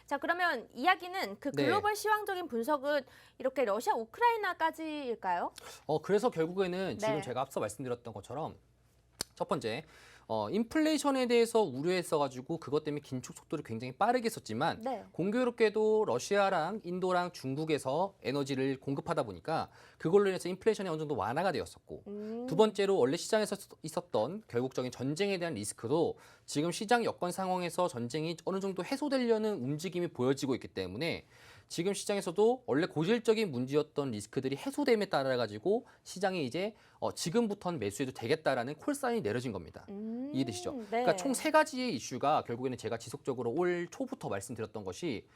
자, 그러면 이야기는 그 네. 글로벌 시황적인 분석은 이렇게 러시아, 우크라이나까지일까요? 그래서 결국에는 지금 네. 제가 앞서 말씀드렸던 것처럼 첫 번째, 인플레이션에 대해서 우려했어가지고 그것 때문에 긴축 속도를 굉장히 빠르게 했었지만 네. 공교롭게도 러시아랑 인도랑 중국에서 에너지를 공급하다 보니까 그걸로 인해서 인플레이션이 어느 정도 완화가 되었었고 두 번째로 원래 시장에서 있었던 결국적인 전쟁에 대한 리스크도 지금 시장 여건 상황에서 전쟁이 어느 정도 해소되려는 움직임이 보여지고 있기 때문에 지금 시장에서도 원래 고질적인 문제였던 리스크들이 해소됨에 따라 가지고 시장이 이제 지금부터는 매수해도 되겠다라는 콜사인이 내려진 겁니다. 이해되시죠? 네. 그러니까 총 세 가지의 이슈가 결국에는 제가 지속적으로 올 초부터 말씀드렸던 것이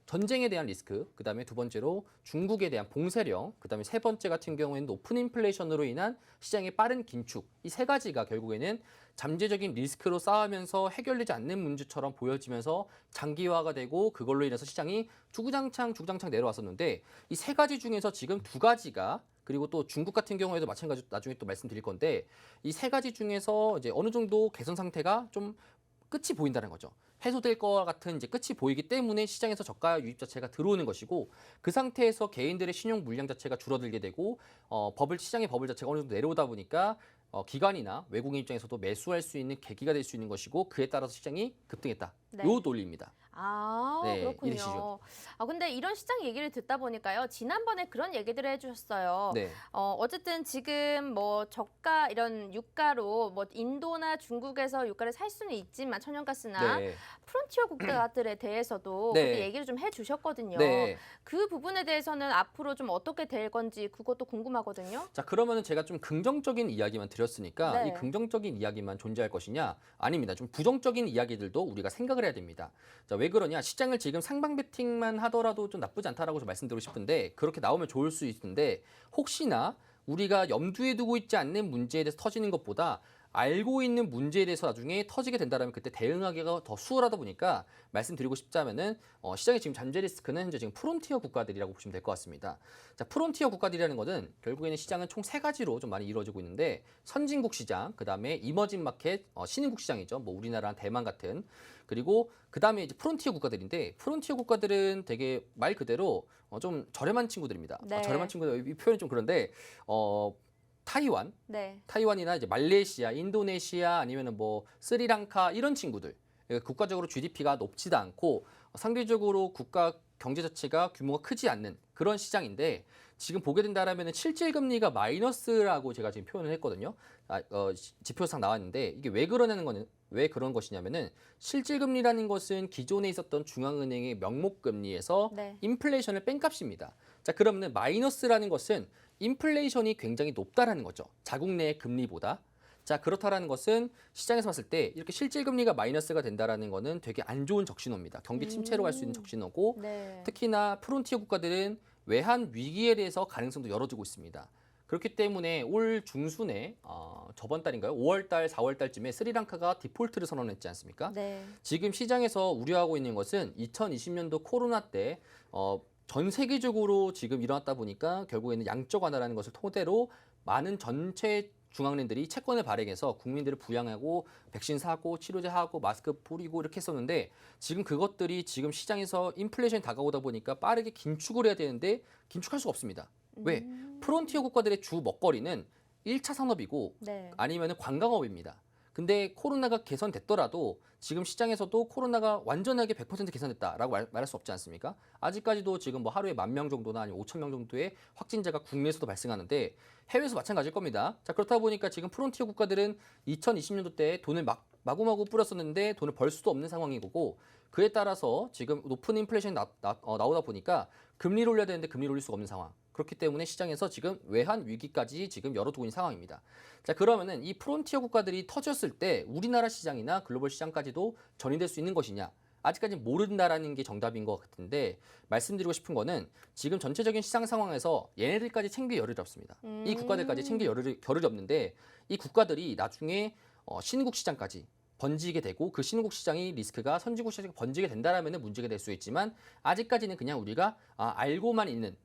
전쟁에 대한 리스크, 그다음에 두 번째로 중국에 대한 봉쇄령, 그다음에 세 번째 같은 경우에는 높은 인플레이션으로 인한 시장의 빠른 긴축, 이 세 가지가 결국에는 잠재적인 리스크로 싸우면서 해결되지 않는 문제처럼 보여지면서 장기화가 되고 그걸로 인해서 시장이 주구장창 내려왔었는데 이 세 가지 중에서 지금 두 가지가 그리고 또 중국 같은 경우에도 마찬가지로 나중에 또 말씀드릴 건데 이 세 가지 중에서 이제 어느 정도 개선 상태가 좀 끝이 보인다는 거죠. 해소될 것 같은 이제 끝이 보이기 때문에 시장에서 저가 유입 자체가 들어오는 것이고 그 상태에서 개인들의 신용 물량 자체가 줄어들게 되고 시장의 버블 자체가 어느 정도 내려오다 보니까 기관이나 외국인 입장에서도 매수할 수 있는 계기가 될 수 있는 것이고 그에 따라서 시장이 급등했다. 네. 요 논리입니다. 아, 네, 그렇군요. 이해되시죠? 근데 이런 시장 얘기를 듣다 보니까요. 지난번에 그런 얘기들을 해주셨어요. 네. 어쨌든 지금 뭐 저가 이런 유가로 뭐 인도나 중국에서 유가를 살 수는 있지만 천연가스나 네. 프론티어 국가들에 대해서도 네. 그렇게 얘기를 좀 해주셨거든요. 네. 그 부분에 대해서는 앞으로 좀 어떻게 될 건지 그것도 궁금하거든요. 자, 그러면은 제가 좀 긍정적인 이야기만 드렸으니까 네. 이 긍정적인 이야기만 존재할 것이냐? 아닙니다. 좀 부정적인 이야기들도 우리가 생각을 해야 됩니다. 자, 왜 그러냐? 시장을 지금 상방 베팅만 하더라도 좀 나쁘지 않다라고 좀 말씀드리고 싶은데 그렇게 나오면 좋을 수 있는데 혹시나 우리가 염두에 두고 있지 않는 문제에 대해서 터지는 것보다 알고 있는 문제에 대해서 나중에 터지게 된다면 그때 대응하기가 더 수월하다 보니까 말씀드리고 싶자면은 시장의 지금 잠재 리스크는 현재 지금 프론티어 국가들이라고 보시면 될 것 같습니다. 자, 프론티어 국가들이라는 것은 결국에는 시장은 총 세 가지로 좀 많이 이루어지고 있는데 선진국 시장, 그다음에 이머징 마켓, 신흥국 시장이죠. 뭐 우리나라랑 대만 같은 그리고 그다음에 이제 프론티어 국가들인데 프론티어 국가들은 되게 말 그대로 좀 저렴한 친구들입니다. 네. 저렴한 친구들 이 표현이 좀 그런데 타이완, 네. 타이완이나 이제 말레이시아, 인도네시아 아니면은 뭐 스리랑카 이런 친구들 국가적으로 GDP가 높지도 않고 상대적으로 국가 경제 자체가 규모가 크지 않는 그런 시장인데 지금 보게 된다라면은 실질 금리가 마이너스라고 제가 지금 표현을 했거든요. 지표상 나왔는데 이게 왜 그런 것이냐면은 실질 금리라는 것은 기존에 있었던 중앙은행의 명목 금리에서 네. 인플레이션을 뺀 값입니다. 자, 그러면은 마이너스라는 것은 인플레이션이 굉장히 높다라는 거죠. 자국 내의 금리보다. 자, 그렇다라는 것은 시장에서 봤을 때 이렇게 실질 금리가 마이너스가 된다라는 거는 되게 안 좋은 적신호입니다. 경기 침체로 갈 수 있는 적신호고 네. 특히나 프론티어 국가들은 외환 위기에 대해서 가능성도 열어두고 있습니다. 그렇기 때문에 올 중순에 저번 달인가요? 5월 달, 4월 달쯤에 스리랑카가 디폴트를 선언했지 않습니까? 네. 지금 시장에서 우려하고 있는 것은 2020년도 코로나 때 전 세계적으로 지금 일어났다 보니까 결국에는 양적 완화라는 것을 토대로 많은 전체 중앙은행들이 채권을 발행해서 국민들을 부양하고 백신 사고 치료제 하고 마스크 뿌리고 이렇게 했었는데 지금 그것들이 지금 시장에서 인플레이션이 다가오다 보니까 빠르게 긴축을 해야 되는데 긴축할 수가 없습니다. 왜? 프론티어 국가들의 주 먹거리는 1차 산업이고 네. 아니면 관광업입니다. 근데 코로나가 개선됐더라도 지금 시장에서도 코로나가 완전하게 100% 개선됐다라고 말할 수 없지 않습니까? 아직까지도 지금 뭐 하루에 10,000명 정도나 아니면 5,000명 정도의 확진자가 국내에서도 발생하는데 해외에서 마찬가지일 겁니다. 자, 그렇다 보니까 지금 프론티어 국가들은 2020년도 때 돈을 마구마구 뿌렸었는데 돈을 벌 수도 없는 상황이고 그에 따라서 지금 높은 인플레이션이 나오다 보니까 금리를 올려야 되는데 금리를 올릴 수가 없는 상황. 그렇기 때문에 시장에서 지금 외환 위기까지 지금 열어두고 있는 상황입니다. 자, 그러면은 이 프론티어 국가들이 터졌을 때 우리나라 시장이나 글로벌 시장까지도 전이될 수 있는 것이냐? 아직까지 모른다라는 게 정답인 것 같은데 말씀드리고 싶은 거는 지금 전체적인 시장 상황에서 얘네들까지 챙길 여력이 없습니다. 이 국가들까지 챙길 겨를이 없는데 이 국가들이 나중에 신흥국 시장까지 번지게 되고 그 신흥국 시장이 리스크가 선진국 시장에 번지게 된다라면 문제가 될 수 있지만 아직까지는 그냥 우리가 알고만 있는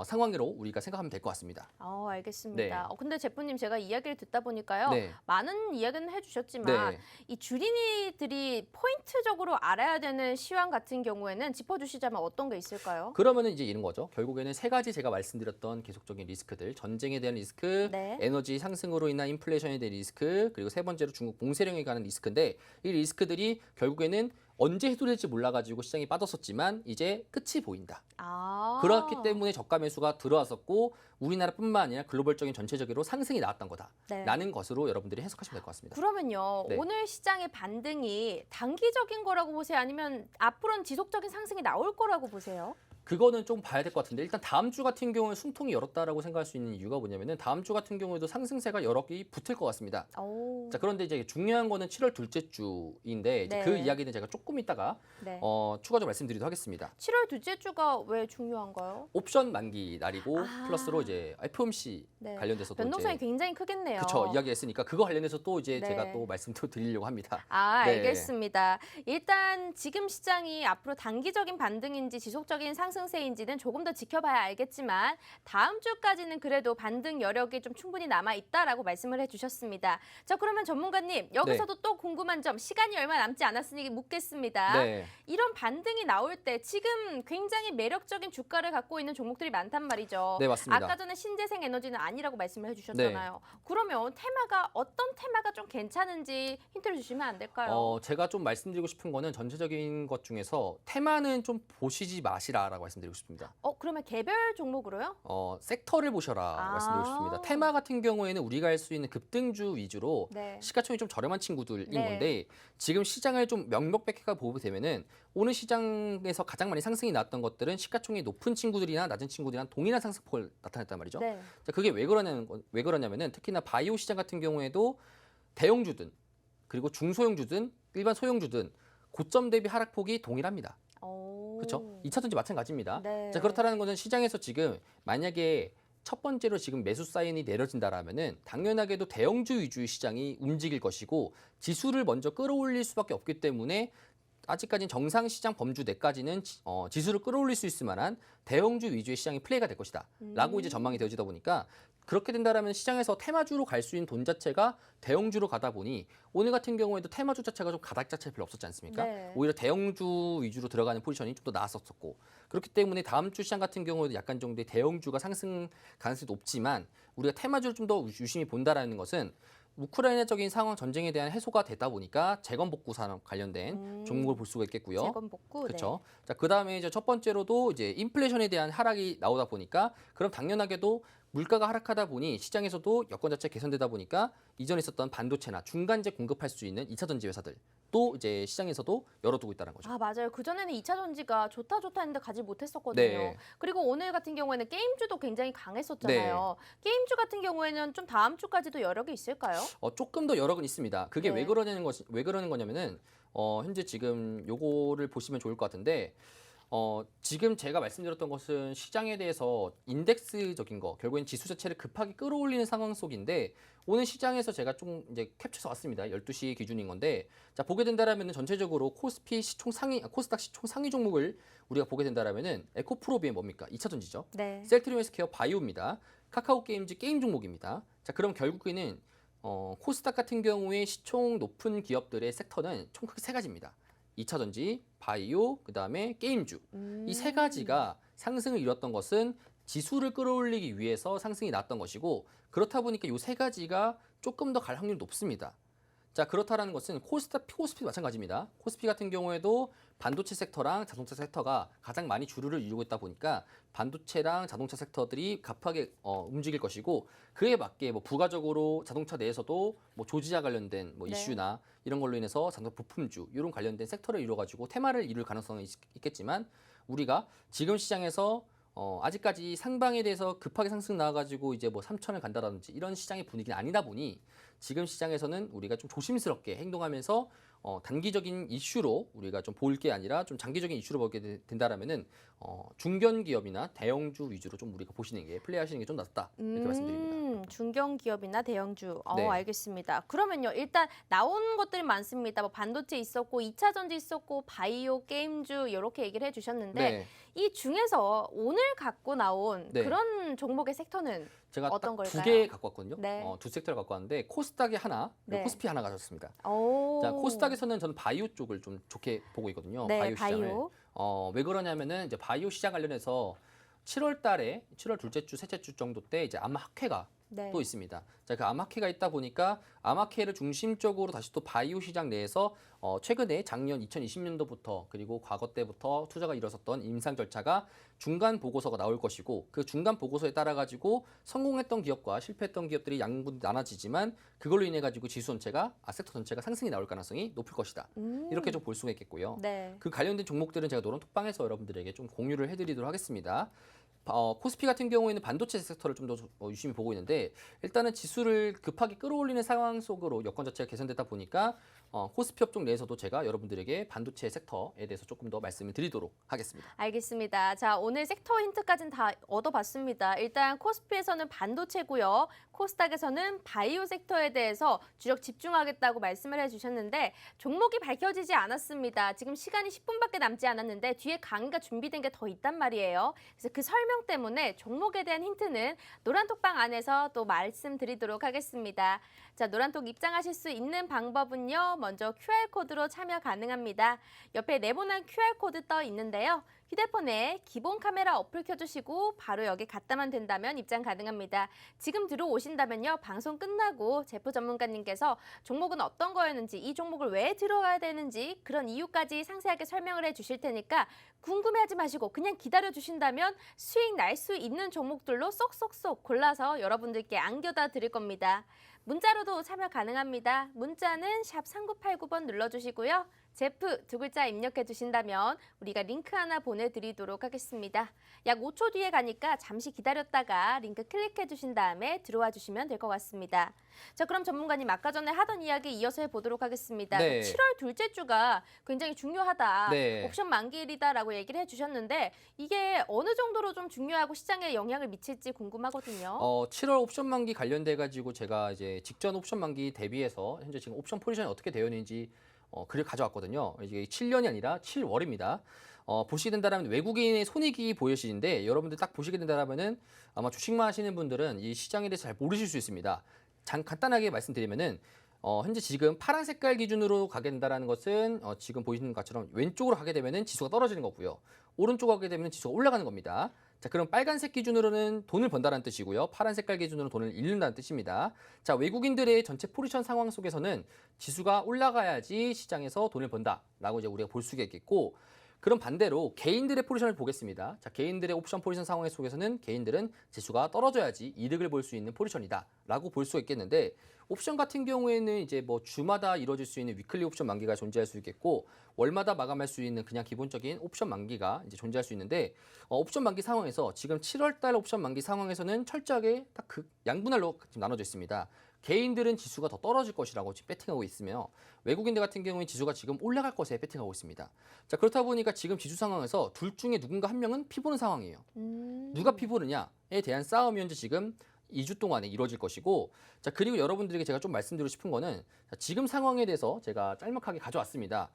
상황으로 우리가 생각하면 될 것 같습니다. 알겠습니다. 네. 근데 제프님 제가 이야기를 듣다 보니까요. 네. 많은 이야기는 해주셨지만 네. 이 주린이들이 포인트적으로 알아야 되는 시황 같은 경우에는 짚어주시자면 어떤 게 있을까요? 그러면은 이제 이런 거죠. 결국에는 세 가지 제가 말씀드렸던 계속적인 리스크들, 전쟁에 대한 리스크, 네. 에너지 상승으로 인한 인플레이션에 대한 리스크, 그리고 세 번째로 중국 봉쇄령에 관한 리스크인데 이 리스크들이 결국에는 언제 해소될지 몰라가지고 시장이 빠졌었지만 이제 끝이 보인다. 그렇기 때문에 저가 매수가 들어왔었고 우리나라뿐만 아니라 글로벌적인 전체적으로 상승이 나왔던 거다라는 것으로 여러분들이 해석하시면 될 것 같습니다. 그러면요. 네. 오늘 시장의 반등이 단기적인 거라고 보세요? 아니면 앞으로는 지속적인 상승이 나올 거라고 보세요? 그거는 좀 봐야 될 것 같은데 일단 다음 주 같은 경우에 숨통이 열었다라고 생각할 수 있는 이유가 뭐냐면은 다음 주 같은 경우에도 상승세가 여러 개 붙을 것 같습니다. 자, 그런데 이제 중요한 거는 7월 둘째 주인데 이제 네. 그 이야기는 제가 조금 이따가 네. 추가적으로 말씀드리도록 하겠습니다. 7월 둘째 주가 왜 중요한가요? 옵션 만기 날이고 플러스로 이제 FOMC 네. 관련돼서도 변동성이 이제 굉장히 크겠네요. 그쵸 이야기했으니까 그거 관련해서 또 이제 네. 제가 또 말씀도 드리려고 합니다. 네. 알겠습니다. 일단 지금 시장이 앞으로 단기적인 반등인지 지속적인 상승세인지는 조금 더 지켜봐야 알겠지만 다음 주까지는 그래도 반등 여력이 좀 충분히 남아있다라고 말씀을 해주셨습니다. 자, 그러면 전문가님 여기서도 또 궁금한 점 시간이 얼마 남지 않았으니 묻겠습니다. 네. 이런 반등이 나올 때 지금 굉장히 매력적인 주가를 갖고 있는 종목들이 많단 말이죠. 네, 맞습니다. 아까 전에 신재생 에너지는 아니라고 말씀을 해주셨잖아요. 그러면 어떤 테마가 좀 괜찮은지 힌트를 주시면 안 될까요? 제가 좀 말씀드리고 싶은 거는 전체적인 것 중에서 테마는 좀 보시지 마시라라고 말씀드리고 싶습니다. 그러면 개별 종목으로요? 섹터를 보셔라 말씀드리고 싶습니다. 테마 같은 경우에는 우리가 할 수 있는 급등주 위주로 네. 시가총이 좀 저렴한 친구들인 네. 건데 지금 시장을 좀 명명백백하게 보게 되면은 오늘 시장에서 가장 많이 상승이 나왔던 것들은 시가총이 높은 친구들이나 낮은 친구들이랑 동일한 상승폭을 나타냈단 말이죠. 네. 자, 그게 왜 그러냐면은 특히나 바이오 시장 같은 경우에도 대형주든 그리고 중소형주든 일반 소형주든 고점 대비 하락폭이 동일합니다. 그렇죠? 2차전지 마찬가지입니다. 네. 자, 그렇다는 것은 시장에서 지금 만약에 첫 번째로 지금 매수 사인이 내려진다라면은 당연하게도 대형주 위주의 시장이 움직일 것이고 지수를 먼저 끌어올릴 수밖에 없기 때문에 아직까지는 정상 시장 범주 내까지는 지수를 끌어올릴 수 있을 만한 대형주 위주의 시장이 플레이가 될 것이다라고 이제 전망이 되어지다 보니까 그렇게 된다라면 시장에서 테마주로 갈 수 있는 돈 자체가 대형주로 가다 보니 오늘 같은 경우에도 테마주 자체가 좀 가닥 자체가 별로 없었지 않습니까? 네. 오히려 대형주 위주로 들어가는 포지션이 좀 더 나았었고 그렇기 때문에 다음 주 시장 같은 경우에도 약간 정도의 대형주가 상승 가능성이 높지만 우리가 테마주를 좀 더 유심히 본다라는 것은 우크라이나적인 상황 전쟁에 대한 해소가 되다 보니까 재건 복구 산업 관련된 종목을 볼 수가 있겠고요. 재건 복구. 그렇죠. 자, 그다음에 이제 첫 번째로도 이제 인플레이션에 대한 하락이 나오다 보니까 그럼 당연하게도 물가가 하락하다 보니 시장에서도 여건 자체 개선되다 보니까 이전에 있었던 반도체나 중간재 공급할 수 있는 2차 전지 회사들 또 이제 시장에서도 열어두고 있다는 거죠. 맞아요. 그전에는 2차 전지가 좋다 했는데 가지 못했었거든요. 네. 그리고 오늘 같은 경우에는 게임주도 굉장히 강했었잖아요. 네. 게임주 같은 경우에는 좀 다음 주까지도 여력이 있을까요? 조금 더 여력은 있습니다. 그게 네. 왜 그러는 거냐면은 현재 지금 요거를 보시면 좋을 것 같은데 지금 제가 말씀드렸던 것은 시장에 대해서 인덱스적인 거, 결국엔 지수 자체를 급하게 끌어올리는 상황 속인데 오늘 시장에서 제가 좀 이제 캡쳐서 왔습니다. 12시 기준인 건데 자, 보게 된다라면은 전체적으로 코스닥 시총 상위 종목을 우리가 보게 된다라면은 에코프로비엔 뭡니까? 2차 전지죠. 네. 셀트리온 헬스케어 바이오입니다. 카카오 게임즈 게임 종목입니다. 자, 그럼 결국에는 코스닥 같은 경우에 시총 높은 기업들의 섹터는 총 크게 세 가지입니다. 2차 전지, 바이오, 그다음에 게임주. 이 세 가지가 상승을 이뤘던 것은 지수를 끌어올리기 위해서 상승이 났던 것이고 그렇다 보니까 이 세 가지가 조금 더 갈 확률이 높습니다. 자, 그렇다라는 것은 코스피도 마찬가지입니다. 코스피 같은 경우에도 반도체 섹터랑 자동차 섹터가 가장 많이 주류를 이루고 있다 보니까 반도체랑 자동차 섹터들이 급하게 움직일 것이고 그에 맞게 뭐 부가적으로 자동차 내에서도 뭐 조지와 관련된 뭐 네. 이슈나 이런 걸로 인해서 자동차 부품주 이런 관련된 섹터를 이루어가지고 테마를 이룰 가능성이 있겠지만 우리가 지금 시장에서 아직까지 상방에 대해서 급하게 상승 나와가지고 이제 뭐 3천을 간다든지 이런 시장의 분위기는 아니다 보니 지금 시장에서는 우리가 좀 조심스럽게 행동하면서 단기적인 이슈로 우리가 좀 볼 게 아니라 좀 장기적인 이슈로 보게 된다라면은 중견 기업이나 대형주 위주로 좀 우리가 보시는 게 플레이하시는 게 좀 낫다 이렇게 말씀드립니다. 중견기업이나 대형주. 네. 알겠습니다. 그러면요. 일단 나온 것들이 많습니다. 뭐 반도체 있었고 2차 전지 있었고 바이오, 게임주 이렇게 얘기를 해주셨는데 네. 이 중에서 오늘 갖고 나온 네. 그런 종목의 섹터는 제가 어떤 딱 두 걸까요? 개 갖고 왔거든요. 네. 두 섹터를 갖고 왔는데 코스닥이 하나, 그리고 네. 코스피 하나 가졌습니다. 오. 자, 코스닥에서는 저는 바이오 쪽을 좀 좋게 보고 있거든요. 네, 바이오 시장을. 바이오. 왜 그러냐면은 이제 바이오 시장 관련해서 7월 달에 7월 둘째 주, 셋째 주 정도 때 이제 암학회가 네. 또 있습니다. 자, 그 암학회가 있다 보니까 암학회를 중심적으로 다시 또 바이오 시장 내에서 최근에 작년 2020년도부터 그리고 과거 때부터 투자가 이뤄졌던 임상 절차가 중간 보고서가 나올 것이고 그 중간 보고서에 따라 가지고 성공했던 기업과 실패했던 기업들이 양분 나눠지지만 그걸로 인해 가지고 지수 전체가 섹터 전체가 상승이 나올 가능성이 높을 것이다. 이렇게 좀 볼 수가 있겠고요. 네. 그 관련된 종목들은 제가 노론톡방에서 여러분들에게 좀 공유를 해드리도록 하겠습니다. 코스피 같은 경우에는 반도체 섹터를 좀 더 유심히 보고 있는데 일단은 지수를 급하게 끌어올리는 상황 속으로 여건 자체가 개선되다 보니까 코스피 업종 내에서도 제가 여러분들에게 반도체 섹터에 대해서 조금 더 말씀을 드리도록 하겠습니다. 알겠습니다. 자, 오늘 섹터 힌트까지는 다 얻어봤습니다. 일단 코스피에서는 반도체고요. 코스닥에서는 바이오 섹터에 대해서 주력 집중하겠다고 말씀을 해주셨는데 종목이 밝혀지지 않았습니다. 지금 시간이 10분밖에 남지 않았는데 뒤에 강의가 준비된 게 더 있단 말이에요. 그래서 그 설명 때문에 종목에 대한 힌트는 노란톡방 안에서 또 말씀드리도록 하겠습니다. 자, 노란톡 입장하실 수 있는 방법은요. 먼저 QR코드로 참여 가능합니다. 옆에 네모난 QR코드 떠 있는데요. 휴대폰에 기본 카메라 어플 켜주시고 바로 여기 갖다만 된다면 입장 가능합니다. 지금 들어오신다면요. 방송 끝나고 제프 전문가님께서 종목은 어떤 거였는지 이 종목을 왜 들어가야 되는지 그런 이유까지 상세하게 설명을 해주실 테니까 궁금해하지 마시고 그냥 기다려주신다면 수익 날 수 있는 종목들로 쏙쏙쏙 골라서 여러분들께 안겨다 드릴 겁니다. 문자로도 참여 가능합니다. 문자는 샵 3989번 눌러주시고요. 제프 두 글자 입력해 주신다면 우리가 링크 하나 보내드리도록 하겠습니다. 약 5초 뒤에 가니까 잠시 기다렸다가 링크 클릭해 주신 다음에 들어와 주시면 될 것 같습니다. 자, 그럼 전문가님 아까 전에 하던 이야기 이어서 해보도록 하겠습니다. 네. 7월 둘째 주가 굉장히 중요하다. 네. 옵션 만기일이다라고 얘기를 해주셨는데 이게 어느 정도로 좀 중요하고 시장에 영향을 미칠지 궁금하거든요. 7월 옵션 만기 관련돼 가지고 제가 이제 직전 옵션 만기 대비해서 현재 지금 옵션 포지션이 어떻게 되어 있는지 글을 가져왔거든요. 이게 7년이 아니라 7월입니다. 보시게 된다면 외국인의 손익이 보여지는데 여러분들 딱 보시게 된다면은 아마 주식만 하시는 분들은 이 시장에 대해서 잘 모르실 수 있습니다. 간단하게 말씀드리면은 현재 지금 파란 색깔 기준으로 가게 된다는 것은 지금 보이시는 것처럼 왼쪽으로 가게 되면은 지수가 떨어지는 거고요. 오른쪽으로 가게 되면 지수가 올라가는 겁니다. 자, 그럼 빨간색 기준으로는 돈을 번다는 뜻이고요. 파란 색깔 기준으로는 돈을 잃는다는 뜻입니다. 자, 외국인들의 전체 포지션 상황 속에서는 지수가 올라가야지 시장에서 돈을 번다라고 이제 우리가 볼 수가 있겠고, 그럼 반대로 개인들의 포지션을 보겠습니다. 자, 개인들의 옵션 포지션 상황 속에서는 개인들은 지수가 떨어져야지 이득을 볼 수 있는 포지션이다라고 볼 수가 있겠는데, 옵션 같은 경우에는 이제 뭐 주마다 이루어질 수 있는 위클리 옵션 만기가 존재할 수 있겠고, 월마다 마감할 수 있는 그냥 기본적인 옵션 만기가 이제 존재할 수 있는데, 옵션 만기 상황에서 지금 7월달 옵션 만기 상황에서는 철저하게 딱 그 양분할로 지금 나눠져 있습니다. 개인들은 지수가 더 떨어질 것이라고 지금 배팅하고 있으며 외국인들 같은 경우에 지수가 지금 올라갈 것에 배팅하고 있습니다. 자, 그렇다 보니까 지금 지수 상황에서 둘 중에 누군가 한 명은 피보는 상황이에요. 누가 피보느냐에 대한 싸움이 현재 지금 2주 동안에 이루어질 것이고, 자, 그리고 여러분들에게 제가 좀 말씀드리고 싶은 거는 지금 상황에 대해서 제가 짤막하게 가져왔습니다.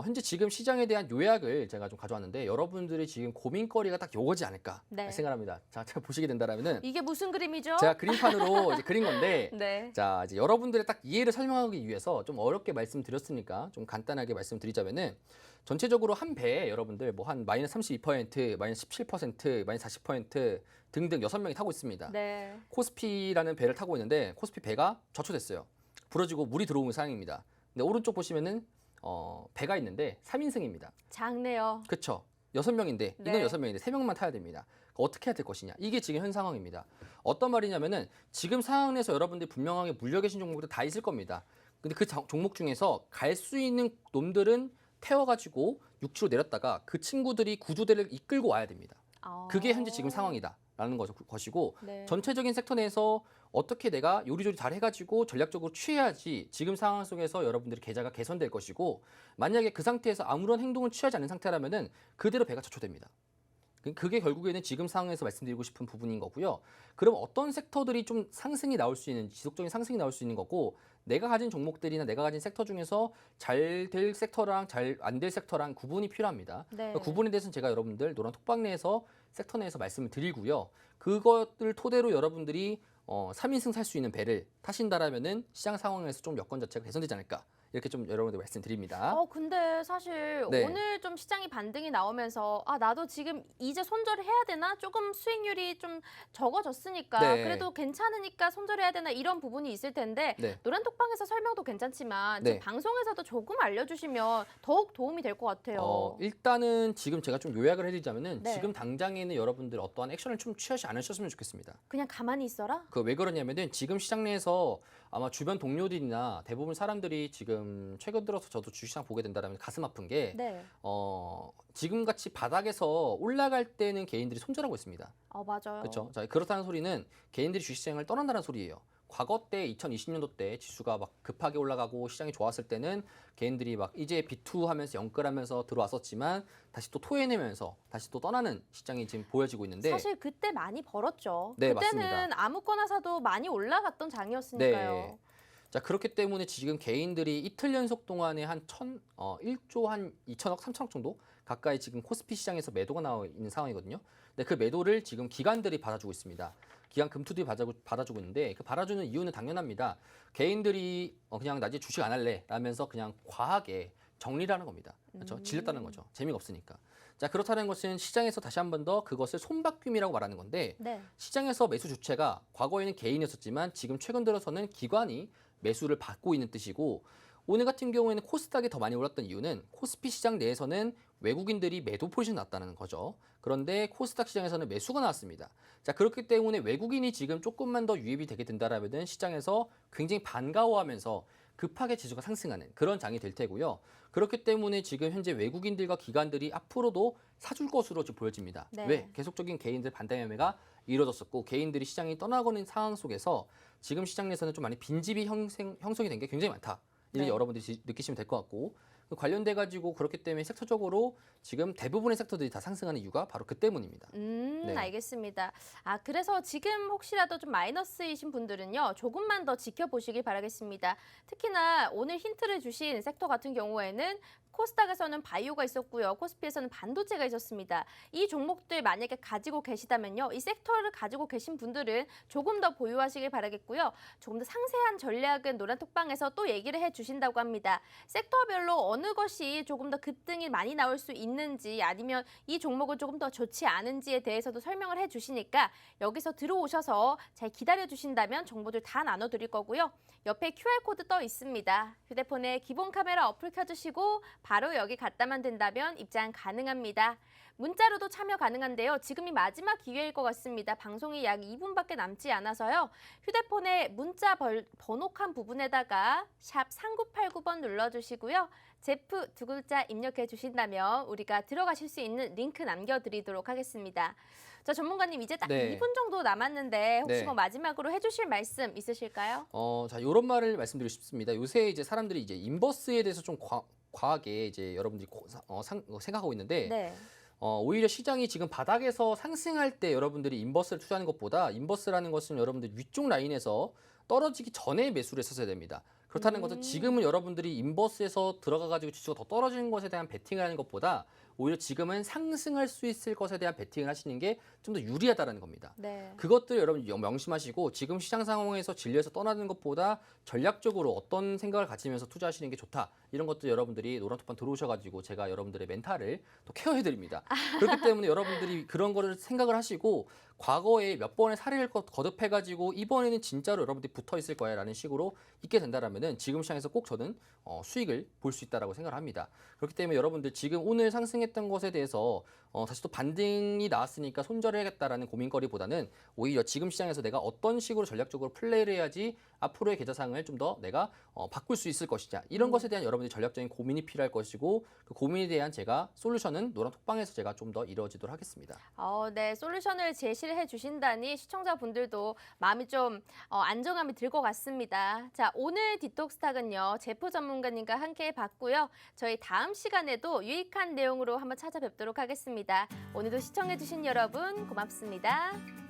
현재 지금 시장에 대한 요약을 제가 좀 가져왔는데 여러분들이 지금 고민거리가 딱 요거지 않을까 네. 생각합니다. 자, 보시게 된다면은 이게 무슨 그림이죠? 제가 그림판으로 이제 그린 건데, 네. 자, 이제 여러분들의 딱 이해를 설명하기 위해서 좀 어렵게 말씀드렸으니까 좀 간단하게 말씀드리자면은 전체적으로 한 배에 여러분들 뭐 한 마이너스 32%, 마이너스 17%, 마이너스 40% 등등 6명이 타고 있습니다. 네. 코스피라는 배를 타고 있는데 코스피 배가 좌초됐어요. 부러지고 물이 들어오는 상황입니다. 근데 오른쪽 보시면은 배가 있는데 3인승입니다. 작네요. 그렇죠. 6명인데 네. 인원 6명인데 3명만 타야 됩니다. 어떻게 해야 될 것이냐. 이게 지금 현 상황입니다. 어떤 말이냐면은 지금 상황 내에서 여러분들이 분명하게 물려 계신 종목들 다 있을 겁니다. 근데 그 종목 중에서 갈 수 있는 놈들은 태워가지고 6치로 내렸다가 그 친구들이 구조대를 이끌고 와야 됩니다. 그게 현재 지금 상황이다라는 것이고, 네. 전체적인 섹터 내에서 어떻게 내가 요리조리 잘 해가지고 전략적으로 취해야지 지금 상황 속에서 여러분들의 계좌가 개선될 것이고 만약에 그 상태에서 아무런 행동을 취하지 않는 상태라면은 그대로 배가 저초됩니다. 그게 결국에는 지금 상황에서 말씀드리고 싶은 부분인 거고요. 그럼 어떤 섹터들이 좀 상승이 나올 수 있는 지속적인 상승이 나올 수 있는 거고 내가 가진 종목들이나 내가 가진 섹터 중에서 잘 될 섹터랑 잘 안 될 섹터랑 구분이 필요합니다. 네. 그 구분에 대해서는 제가 여러분들 노란 톡방 내에서 섹터 내에서 말씀을 드리고요. 그것들 토대로 여러분들이 3인승 살 수 있는 배를 타신다라면은 시장 상황에서 좀 여건 자체가 개선되지 않을까 이렇게 좀 여러분들 말씀드립니다. 근데 사실 네. 오늘 좀 시장이 반등이 나오면서 나도 지금 이제 손절을 해야 되나? 조금 수익률이 좀 적어졌으니까 네. 그래도 괜찮으니까 손절해야 되나? 이런 부분이 있을 텐데 네. 노란톡방에서 설명도 괜찮지만 네. 지금 방송에서도 조금 알려주시면 더욱 도움이 될 것 같아요. 일단은 지금 제가 좀 요약을 해드리자면은 네. 지금 당장에는 여러분들 어떠한 액션을 좀 취하지 않으셨으면 좋겠습니다. 그냥 가만히 있어라? 그 왜 그러냐면은 지금 시장 내에서 아마 주변 동료들이나 대부분 사람들이 지금 최근 들어서 저도 주식시장 보게 된다면 가슴 아픈 게 네. 지금 같이 바닥에서 올라갈 때는 개인들이 손절하고 있습니다. 맞아요. 그렇죠? 자, 그렇다는 소리는 개인들이 주식시장을 떠난다는 소리예요. 과거 때 2020년도 때 지수가 막 급하게 올라가고 시장이 좋았을 때는 개인들이 막 이제 비투 하면서 영끌하면서 들어왔었지만 다시 또 토해내면서 다시 또 떠나는 시장이 지금 보여지고 있는데 사실 그때 많이 벌었죠. 네, 그때는 맞습니다. 아무거나 사도 많이 올라갔던 장이었으니까요. 네. 자, 그렇기 때문에 지금 개인들이 이틀 연속 동안에 한 1조 한 2천억, 3천억 정도 가까이 지금 코스피 시장에서 매도가 나와 있는 상황이거든요. 근데 그 매도를 지금 기관들이 받아주고 있습니다. 기관 금투들이 받아주고 있는데 그 받아주는 이유는 당연합니다. 개인들이 그냥 나 이제 주식 안 할래 라면서 그냥 과하게 정리를 하는 겁니다. 그렇죠? 질렸다는 거죠. 재미가 없으니까. 자, 그렇다는 것은 시장에서 다시 한 번 더 그것을 손바뀜이라고 말하는 건데 네. 시장에서 매수 주체가 과거에는 개인이었었지만 지금 최근 들어서는 기관이 매수를 받고 있는 뜻이고 오늘 같은 경우에는 코스닥이 더 많이 올랐던 이유는 코스피 시장 내에서는 외국인들이 매도 포지션이 났다는 거죠. 그런데 코스닥 시장에서는 매수가 나왔습니다. 자, 그렇기 때문에 외국인이 지금 조금만 더 유입이 되게 된다라면 시장에서 굉장히 반가워하면서 급하게 지수가 상승하는 그런 장이 될 테고요. 그렇기 때문에 지금 현재 외국인들과 기관들이 앞으로도 사줄 것으로 지금 보여집니다. 네. 왜? 계속적인 개인들 반대 매매가 이루어졌었고 개인들이 시장이 떠나고는 상황 속에서 지금 시장 내에서는 좀 많이 빈집이 형성이 된 게 굉장히 많다. 이렇게 네. 여러분들이 느끼시면 될 것 같고 관련돼 가지고 그렇기 때문에 섹터적으로 지금 대부분의 섹터들이 다 상승하는 이유가 바로 그 때문입니다. 네. 알겠습니다. 그래서 지금 혹시라도 좀 마이너스이신 분들은요, 조금만 더 지켜보시길 바라겠습니다. 특히나 오늘 힌트를 주신 섹터 같은 경우에는 코스닥에서는 바이오가 있었고요. 코스피에서는 반도체가 있었습니다. 이 종목들 만약에 가지고 계시다면요. 이 섹터를 가지고 계신 분들은 조금 더 보유하시길 바라겠고요. 조금 더 상세한 전략은 노란톡방에서 또 얘기를 해주신다고 합니다. 섹터별로 어느 것이 조금 더 급등이 많이 나올 수 있는지 아니면 이 종목은 조금 더 좋지 않은지에 대해서도 설명을 해주시니까 여기서 들어오셔서 잘 기다려주신다면 정보들 다 나눠드릴 거고요. 옆에 QR코드 떠 있습니다. 휴대폰에 기본 카메라 어플 켜주시고 바로 여기 갔다만 된다면 입장 가능합니다. 문자로도 참여 가능한데요. 지금이 마지막 기회일 것 같습니다. 방송이 약 2분밖에 남지 않아서요. 휴대폰에 문자 번호칸 부분에다가 샵 3989번 눌러주시고요. 제프 두 글자 입력해 주신다면 우리가 들어가실 수 있는 링크 남겨드리도록 하겠습니다. 자, 전문가님 이제 딱 네. 2분 정도 남았는데 혹시 네. 뭐 마지막으로 해주실 말씀 있으실까요? 자, 이런 말을 말씀드리고 싶습니다. 요새 이제 사람들이 이제 인버스에 대해서 좀 과하게 이제 여러분들이 생각하고 있는데 네. 오히려 시장이 지금 바닥에서 상승할 때 여러분들이 인버스를 투자하는 것보다 인버스라는 것은 여러분들 위쪽 라인에서 떨어지기 전에 매수를 했었어야 됩니다. 그렇다는 것은 지금은 여러분들이 인버스에서 들어가가지고 지수가 더 떨어지는 것에 대한 베팅을 하는 것보다 오히려 지금은 상승할 수 있을 것에 대한 베팅을 하시는 게 좀 더 유리하다는 겁니다. 네. 그것들 여러분 명심하시고 지금 시장 상황에서 진리에서 떠나는 것보다 전략적으로 어떤 생각을 가지면서 투자하시는 게 좋다. 이런 것들 여러분들이 노란톡방 들어오셔가지고 제가 여러분들의 멘탈을 또 케어해드립니다. 그렇기 때문에 여러분들이 그런 거를 생각을 하시고 과거에 몇 번의 사례를 거듭해가지고 이번에는 진짜로 여러분들이 붙어 있을 거야 라는 식으로 있게 된다라면은 지금 시장에서 꼭 저는 수익을 볼 수 있다라고 생각을 합니다. 그렇기 때문에 여러분들 지금 오늘 상승했던 것에 대해서 다시 또 반등이 나왔으니까 손절해야겠다라는 고민거리보다는 오히려 지금 시장에서 내가 어떤 식으로 전략적으로 플레이를 해야지 앞으로의 계좌상을 좀 더 내가 바꿀 수 있을 것이냐 이런 것에 대한 여러분들이 전략적인 고민이 필요할 것이고 그 고민에 대한 제가 솔루션은 노란톡방에서 제가 좀 더 이루어지도록 하겠습니다. 네, 솔루션을 제시 배치를 해주신다니 시청자분들도 마음이 좀 안정감이 들 것 같습니다. 자, 오늘 디톡스탁은요. 제프 전문가님과 함께 봤고요. 저희 다음 시간에도 유익한 내용으로 한번 찾아뵙도록 하겠습니다. 오늘도 시청해주신 여러분 고맙습니다.